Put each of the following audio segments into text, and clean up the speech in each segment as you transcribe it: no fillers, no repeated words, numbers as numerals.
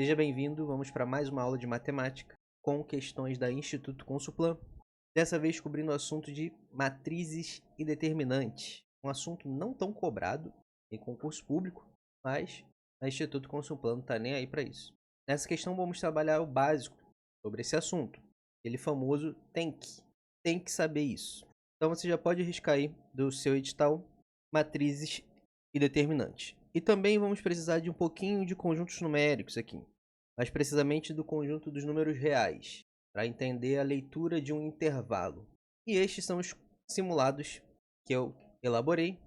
Seja bem-vindo, vamos para mais uma aula de matemática com questões da Instituto Consulplan. Dessa vez cobrindo o assunto de matrizes e determinantes. Um assunto não tão cobrado em concurso público, mas a Instituto Consulplan não está nem aí para isso. Nessa questão vamos trabalhar o básico sobre esse assunto, aquele famoso tem que saber isso. Então você já pode riscar aí do seu edital matrizes e determinantes. E também vamos precisar de um pouquinho de conjuntos numéricos aqui, mais precisamente do conjunto dos números reais, para entender a leitura de um intervalo. E estes são os simulados que eu elaborei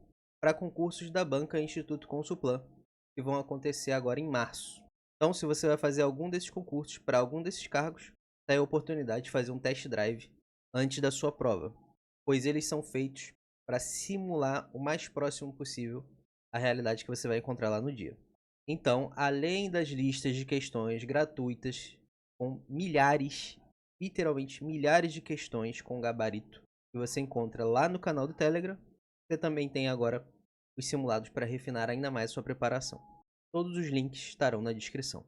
para concursos da Banca Instituto Consulplan, que vão acontecer agora em março. Então, se você vai fazer algum desses concursos para algum desses cargos, está aí a oportunidade de fazer um test drive antes da sua prova, pois eles são feitos para simular o mais próximo possível a realidade que você vai encontrar lá no dia. Então, além das listas de questões gratuitas, com milhares, literalmente milhares de questões com gabarito que você encontra lá no canal do Telegram, você também tem agora os simulados para refinar ainda mais a sua preparação. Todos os links estarão na descrição.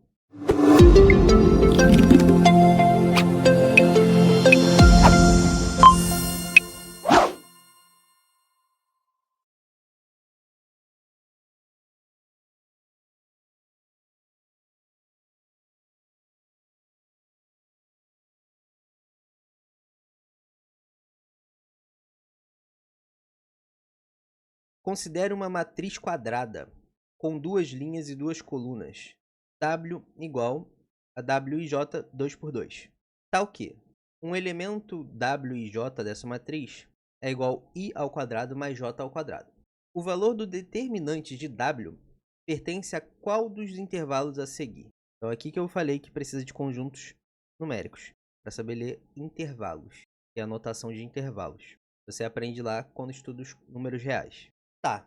Considere uma matriz quadrada com duas linhas e duas colunas. W igual a WIJ 2 por 2. Tal que um elemento WIJ dessa matriz é igual a I ao quadrado mais J ao quadrado. O valor do determinante de W pertence a qual dos intervalos a seguir? Então aqui que eu falei que precisa de conjuntos numéricos para saber ler intervalos, que é a notação de intervalos. Você aprende lá quando estuda os números reais. Tá,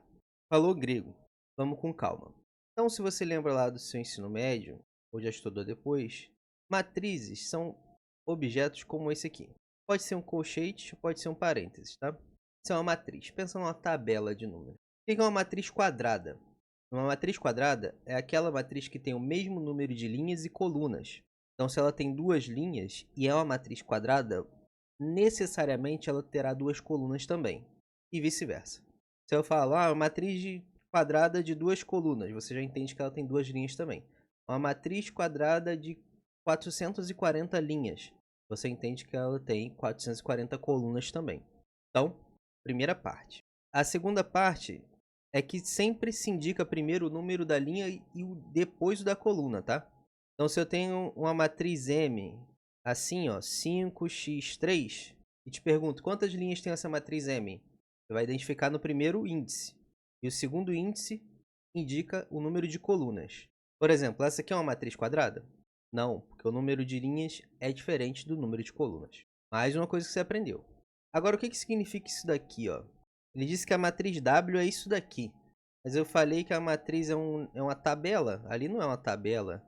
falou grego. Vamos com calma. Então, se você lembra lá do seu ensino médio, ou já estudou depois, matrizes são objetos como esse aqui. Pode ser um colchete, pode ser um parênteses, tá? Isso é uma matriz. Pensa numa tabela de números. O que é uma matriz quadrada? Uma matriz quadrada é aquela matriz que tem o mesmo número de linhas e colunas. Então, se ela tem duas linhas e é uma matriz quadrada, necessariamente ela terá duas colunas também, e vice-versa. Se eu falar uma matriz quadrada de duas colunas, você já entende que ela tem duas linhas também. Uma matriz quadrada de 440 linhas, você entende que ela tem 440 colunas também. Então, primeira parte. A segunda parte é que sempre se indica primeiro o número da linha e depois o da coluna, tá? Então, se eu tenho uma matriz M, assim, ó, 5x3, e te pergunto, quantas linhas tem essa matriz M? Você vai identificar no primeiro índice. E o segundo índice indica o número de colunas. Por exemplo, essa aqui é uma matriz quadrada? Não, porque o número de linhas é diferente do número de colunas. Mais uma coisa que você aprendeu. Agora, o que significa isso daqui, ó? Ele disse que a matriz W é isso daqui. Mas eu falei que a matriz é uma tabela. Ali não é uma tabela.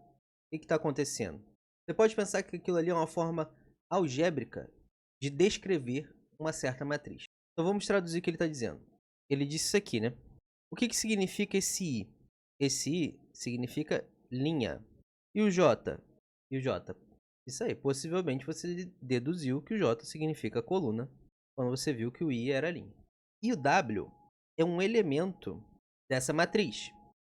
O que está acontecendo? Você pode pensar que aquilo ali é uma forma algébrica de descrever uma certa matriz. Então vamos traduzir o que ele está dizendo. Ele disse isso aqui, né? O que significa esse I? Esse I significa linha. E o J? E o J? Isso aí, possivelmente você deduziu que o J significa coluna quando você viu que o I era linha. E o W é um elemento dessa matriz.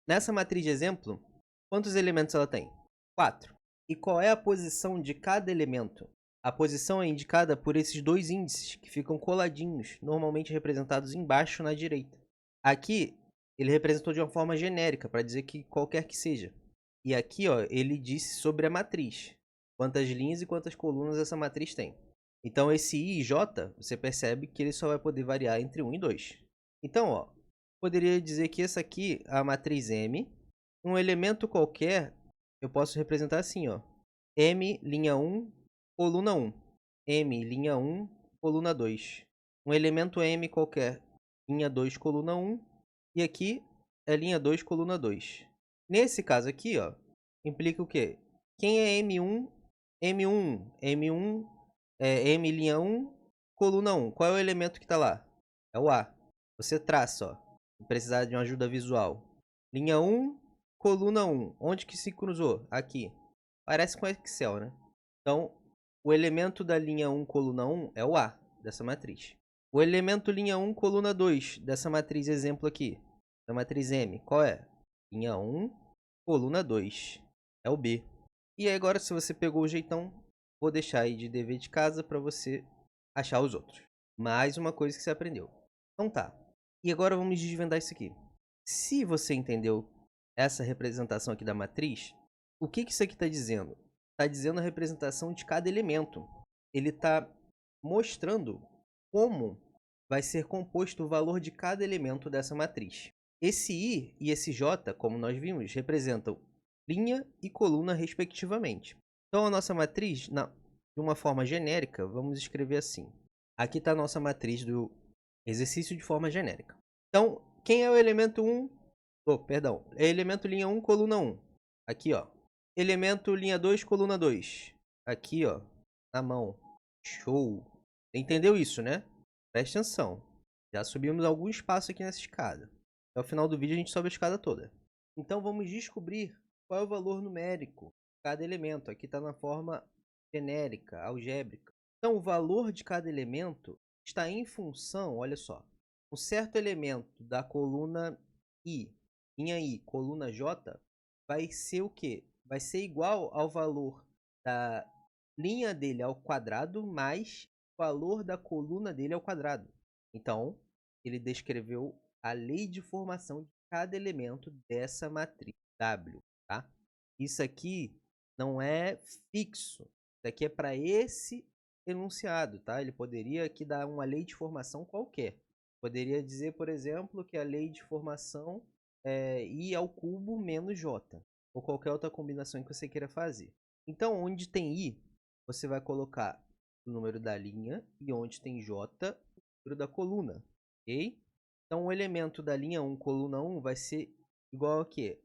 Nessa matriz de exemplo, quantos elementos ela tem? 4. E qual é a posição de cada elemento? A posição é indicada por esses dois índices que ficam coladinhos, normalmente representados embaixo na direita. Aqui, ele representou de uma forma genérica, para dizer que qualquer que seja. E aqui, ó, ele disse sobre a matriz. Quantas linhas e quantas colunas essa matriz tem. Então, esse I e J, você percebe que ele só vai poder variar entre 1 e 2. Então, ó, poderia dizer que essa aqui é a matriz M. Um elemento qualquer, eu posso representar assim, ó. M, linha 1, coluna 1. M, linha 1, coluna 2. Um elemento M qualquer, linha 2, coluna 1. E aqui é linha 2, coluna 2. Nesse caso aqui, ó, implica o quê? Quem é M1? M1. M1 é M, linha 1, coluna 1. Qual é o elemento que está lá? É o A. Você traça, ó. Se precisar de uma ajuda visual. Linha 1, coluna 1. Onde que se cruzou? Aqui. Parece com Excel, né? Então, o elemento da linha 1, coluna 1 é o A dessa matriz. O elemento linha 1, coluna 2 dessa matriz exemplo aqui, da matriz M, qual é? Linha 1, coluna 2. É o B. E agora, se você pegou o jeitão, vou deixar aí de dever de casa para você achar os outros. Mais uma coisa que você aprendeu. Então tá. E agora vamos desvendar isso aqui. Se você entendeu essa representação aqui da matriz, o que isso aqui está dizendo? Está dizendo a representação de cada elemento. Ele está mostrando como vai ser composto o valor de cada elemento dessa matriz. Esse I e esse J, como nós vimos, representam linha e coluna respectivamente. Então a nossa matriz, de uma forma genérica, vamos escrever assim. Aqui está a nossa matriz do exercício de forma genérica. Então, quem é o elemento 1? Perdão, é elemento linha 1, coluna 1. Aqui, ó. Elemento linha 2, coluna 2. Aqui, ó, na mão. Show. Entendeu isso, né? Presta atenção. Já subimos algum espaço aqui nessa escada. Até o final do vídeo a gente sobe a escada toda. Então vamos descobrir qual é o valor numérico de cada elemento. Aqui está na forma genérica, algébrica. Então o valor de cada elemento está em função, olha só, um certo elemento da coluna I, linha I, coluna J, vai ser o quê? Vai ser igual ao valor da linha dele ao quadrado mais o valor da coluna dele ao quadrado. Então, ele descreveu a lei de formação de cada elemento dessa matriz W, tá? Isso aqui não é fixo. Isso aqui é para esse enunciado, tá? Ele poderia aqui dar uma lei de formação qualquer. Poderia dizer, por exemplo, que a lei de formação é I ao cubo menos J, ou qualquer outra combinação que você queira fazer. Então, onde tem I, você vai colocar o número da linha, e onde tem J, o número da coluna, ok? Então, o elemento da linha 1, coluna 1, vai ser igual a quê?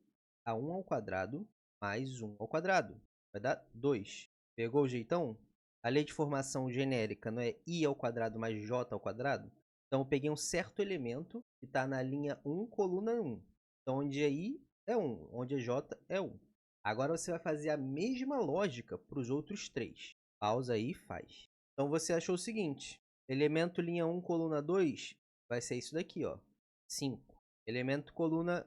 A 1 ao quadrado mais 1 ao quadrado. Vai dar 2. Pegou o jeitão? A lei de formação genérica não é I ao quadrado mais J ao quadrado? Então, eu peguei um certo elemento que está na linha 1, coluna 1. Então, onde é I é 1, onde é J é 1. Agora, você vai fazer a mesma lógica para os outros três. Pausa aí e faz. Então, você achou o seguinte. Elemento linha 1, coluna 2 vai ser isso daqui, ó. 5. Elemento coluna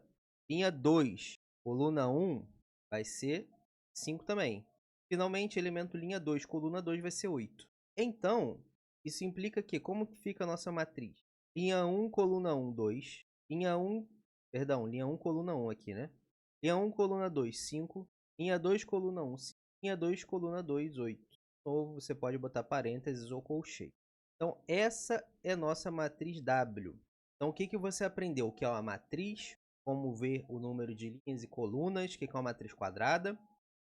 linha 2, coluna 1 vai ser 5 também. Finalmente, elemento linha 2, coluna 2 vai ser 8. Então, isso implica que, como que fica a nossa matriz? Linha 1, coluna 1, 2. Linha 1, perdão, linha 1, coluna 1 aqui, né? Linha 1, coluna 2, 5. Linha 2, coluna 1, 5. Linha 2, coluna 2, 8. Ou você pode botar parênteses ou colcheete. Então, essa é a nossa matriz W. Então, o que, que você aprendeu? O que é uma matriz, como ver o número de linhas e colunas, o que é uma matriz quadrada,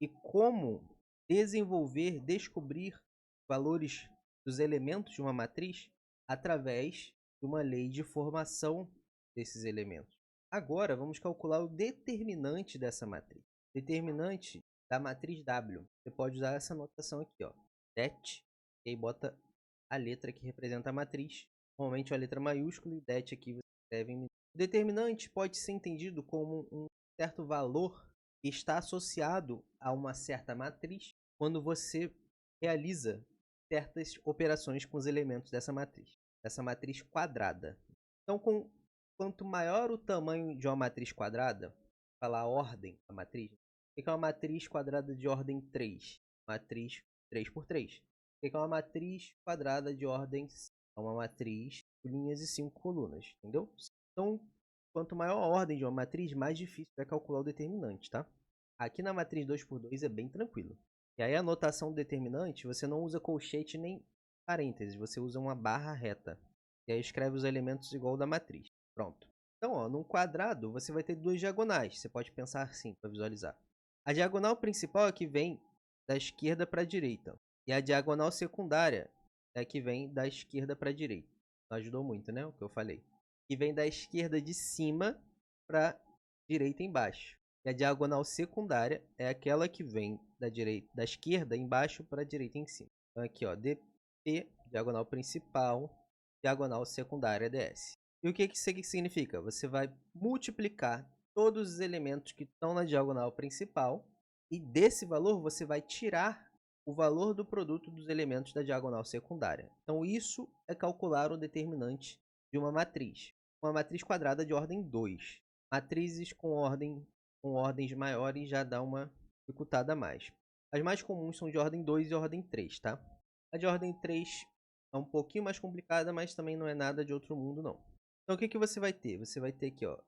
e como desenvolver, descobrir valores dos elementos de uma matriz através de uma lei de formação desses elementos. Agora, vamos calcular o determinante dessa matriz. Determinante da matriz W. Você pode usar essa notação aqui, ó. Det, e aí bota a letra que representa a matriz. Normalmente a letra maiúscula e det aqui você escreve em minúsculo. O determinante pode ser entendido como um certo valor que está associado a uma certa matriz quando você realiza certas operações com os elementos dessa matriz quadrada. Então, quanto maior o tamanho de uma matriz quadrada, falar a ordem da matriz, o que é uma matriz quadrada de ordem 3? Matriz 3 por 3. O que é uma matriz quadrada de ordem 5? É uma matriz de linhas e 5 colunas, entendeu? Então, quanto maior a ordem de uma matriz, mais difícil é calcular o determinante, tá? Aqui na matriz 2 por 2 é bem tranquilo. E aí a notação do determinante, você não usa colchete nem parênteses, você usa uma barra reta. E aí escreve os elementos igual da matriz. Pronto. Então, ó, num quadrado, você vai ter duas diagonais. Você pode pensar assim para visualizar. A diagonal principal é a que vem da esquerda para a direita. E a diagonal secundária é a que vem da esquerda para a direita. Não ajudou muito, né? O que eu falei. Que vem da esquerda de cima para a direita embaixo. E a diagonal secundária é aquela que vem da esquerda embaixo para a direita em cima. Então aqui, ó, DP, diagonal principal, diagonal secundária DS. E o que isso aqui significa? Você vai multiplicar todos os elementos que estão na diagonal principal E desse valor você vai tirar o valor do produto dos elementos da diagonal secundária. Então isso é calcular o determinante de uma matriz. Uma matriz quadrada de ordem 2. Matrizes com ordens maiores já dá uma dificultada a mais. As mais comuns são de ordem 2 e ordem 3, tá? A de ordem 3 é um pouquinho mais complicada, mas também não é nada de outro mundo, não. Então, o que você vai ter? Você vai ter aqui, ó,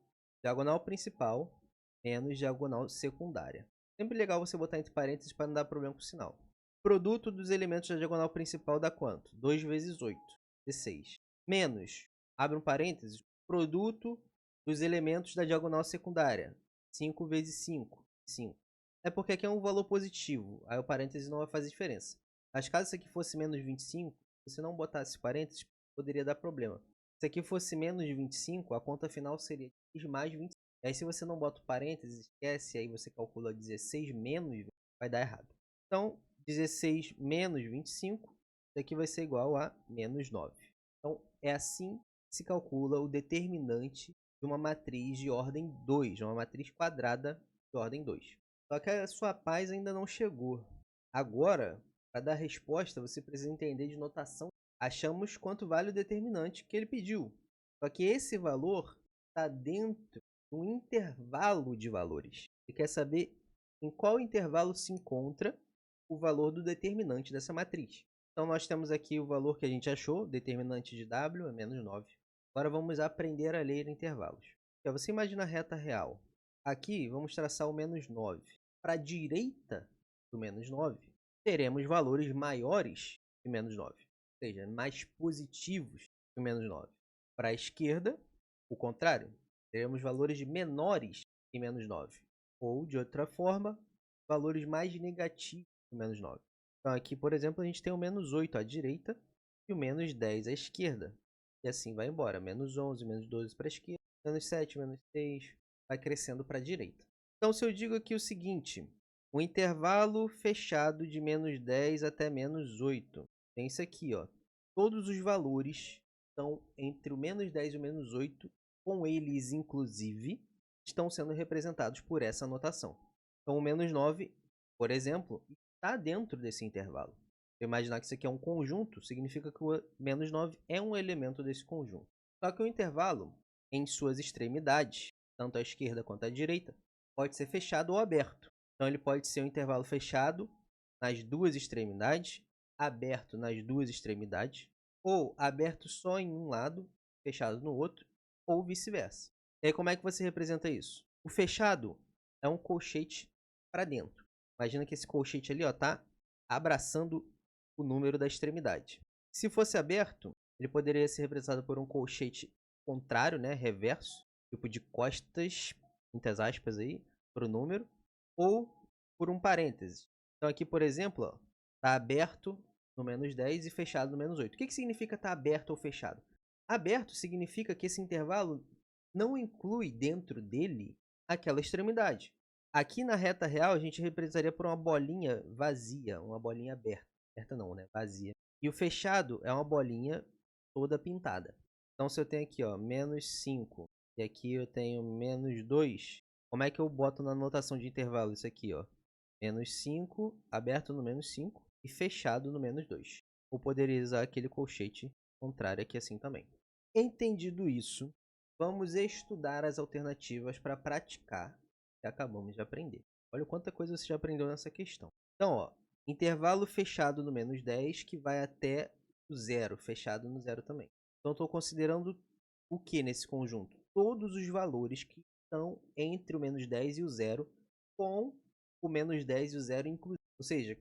diagonal principal menos diagonal secundária. Sempre legal você botar entre parênteses para não dar problema com o sinal. Produto dos elementos da diagonal principal dá quanto? 2 vezes 8, 16. Menos, abre um parênteses, produto dos elementos da diagonal secundária. 5 vezes 5, 5. É porque aqui é um valor positivo, aí o parênteses não vai fazer diferença. Mas caso isso aqui fosse menos 25, se você não botasse parênteses, poderia dar problema. Se aqui fosse menos 25, a conta final seria x mais 25. E aí se você não bota o parênteses, esquece, aí você calcula 16 menos 20, vai dar errado. Então, 16 menos 25, isso aqui vai ser igual a menos 9. Então, é assim que se calcula o determinante de uma matriz de ordem 2, uma matriz quadrada de ordem 2. Só que a sua paz ainda não chegou. Agora, para dar resposta, você precisa entender de notação. Achamos quanto vale o determinante que ele pediu. Só que esse valor está dentro de um intervalo de valores. Ele quer saber em qual intervalo se encontra o valor do determinante dessa matriz. Então, nós temos aqui o valor que a gente achou, determinante de W é menos 9. Agora vamos aprender a ler intervalos. Então, você imagina a reta real. Aqui, vamos traçar o menos 9. Para a direita do menos 9, teremos valores maiores que menos 9. Ou seja, mais positivos que menos 9. Para a esquerda, o contrário, teremos valores menores que menos 9. Ou, de outra forma, valores mais negativos que menos 9. Então, aqui, por exemplo, a gente tem o menos 8 à direita e o menos 10 à esquerda. E assim vai embora. Menos 11, menos 12 para a esquerda, menos 7, menos 6, vai crescendo para a direita. Então, se eu digo aqui o seguinte, um intervalo fechado de menos 10 até menos 8. Tem isso aqui, ó. Todos os valores estão entre o menos 10 e o menos 8, com eles, inclusive, estão sendo representados por essa notação. Então, o menos 9, por exemplo, está dentro desse intervalo. Se eu imaginar que isso aqui é um conjunto, significa que o menos 9 é um elemento desse conjunto. Só que o intervalo, em suas extremidades, tanto à esquerda quanto à direita, pode ser fechado ou aberto. Então, ele pode ser um intervalo fechado nas duas extremidades, aberto nas duas extremidades, ou aberto só em um lado, fechado no outro, ou vice-versa. E aí, como é que você representa isso? O fechado é um colchete para dentro. Imagina que esse colchete ali está abraçando o número da extremidade. Se fosse aberto, ele poderia ser representado por um colchete contrário, né, reverso, tipo de costas, muitas aspas aí, para o número, ou por um parêntese. Então aqui, por exemplo, está aberto no menos 10 e fechado no menos 8. O que significa estar aberto ou fechado? Aberto significa que esse intervalo não inclui dentro dele aquela extremidade. Aqui na reta real, a gente representaria por uma bolinha vazia, uma bolinha aberta. Aberta não, né? Vazia. E o fechado é uma bolinha toda pintada. Então, se eu tenho aqui, ó, menos 5 e aqui eu tenho menos 2, como é que eu boto na notação de intervalo isso aqui, ó? Menos 5, aberto no menos 5 e fechado no menos 2. Ou poderia usar aquele colchete contrário aqui assim também. Entendido isso, vamos estudar as alternativas para praticar que acabamos de aprender. Olha quanta coisa você já aprendeu nessa questão. Então, ó, intervalo fechado no menos 10 que vai até o zero, fechado no zero também. Então, estou considerando o que nesse conjunto? Todos os valores que estão entre o menos 10 e o zero, com o menos 10 e o zero incluídos. Ou seja,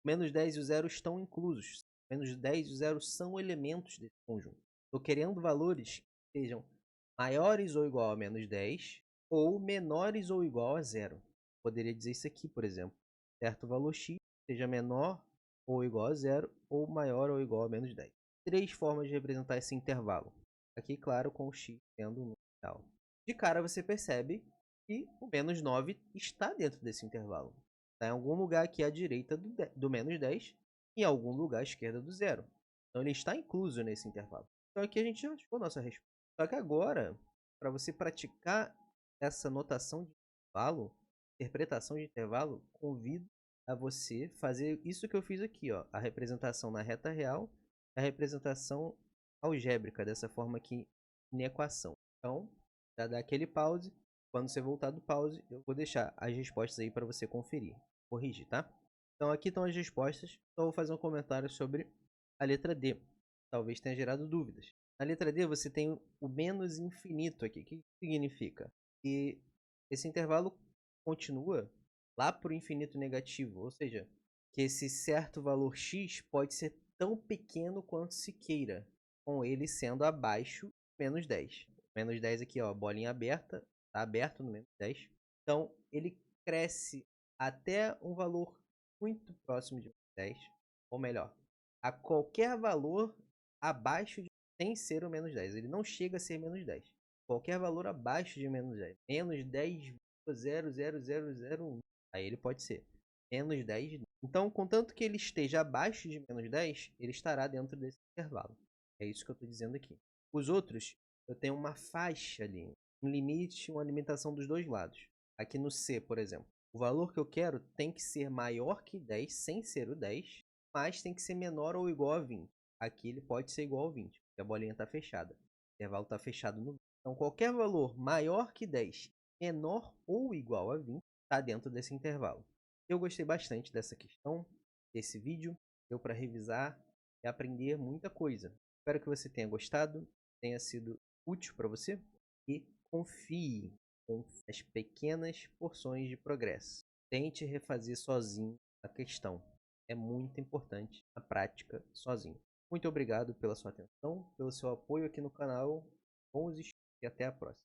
o menos 10 e o zero estão inclusos. O menos 10 e o zero são elementos desse conjunto. Estou querendo valores que sejam maiores ou igual a menos 10 ou menores ou igual a zero. Poderia dizer isso aqui, por exemplo. Certo valor x seja menor ou igual a zero ou maior ou igual a menos 10. Três formas de representar esse intervalo. Aqui, claro, com o x sendo um número real. De cara, você percebe que o menos 9 está dentro desse intervalo. Está em algum lugar aqui à direita do menos 10 e em algum lugar à esquerda do zero. Então, ele está incluso nesse intervalo. Então, aqui a gente já achou a nossa resposta. Só que agora, para você praticar essa notação de intervalo, interpretação de intervalo, convido a você fazer isso que eu fiz aqui, ó, a representação na reta real, a representação algébrica, dessa forma aqui em equação. Então, já dá aquele pause. Quando você voltar do pause, eu vou deixar as respostas aí para você conferir, corrigir, tá? Então aqui estão as respostas. Então eu vou fazer um comentário sobre a letra D. Talvez tenha gerado dúvidas. Na letra D você tem o menos infinito aqui. O que significa? Que esse intervalo continua lá para o infinito negativo. Ou seja, que esse certo valor x pode ser tão pequeno quanto se queira, com ele sendo abaixo de menos 10. Menos 10 aqui, ó, bolinha aberta, está aberto no menos 10. Então ele cresce até um valor muito próximo de 10, ou melhor, a qualquer valor abaixo de, sem ser o menos 10. Ele não chega a ser menos 10. Qualquer valor abaixo de menos 10. Menos 10,00001. Aí ele pode ser menos 10. Então, contanto que ele esteja abaixo de menos 10, ele estará dentro desse intervalo. É isso que eu estou dizendo aqui. Os outros, eu tenho uma faixa ali, um limite, uma limitação dos dois lados. Aqui no C, por exemplo, o valor que eu quero tem que ser maior que 10, sem ser o 10, mas tem que ser menor ou igual a 20. Aqui ele pode ser igual a 20, porque a bolinha está fechada. O intervalo está fechado no 20. Então, qualquer valor maior que 10, menor ou igual a 20, está dentro desse intervalo. Eu gostei bastante dessa questão, desse vídeo. Deu para revisar e aprender muita coisa. Espero que você tenha gostado, tenha sido útil para você e confie com as pequenas porções de progresso. Tente refazer sozinho a questão. É muito importante a prática sozinho. Muito obrigado pela sua atenção, pelo seu apoio aqui no canal. Bons estudos e até a próxima.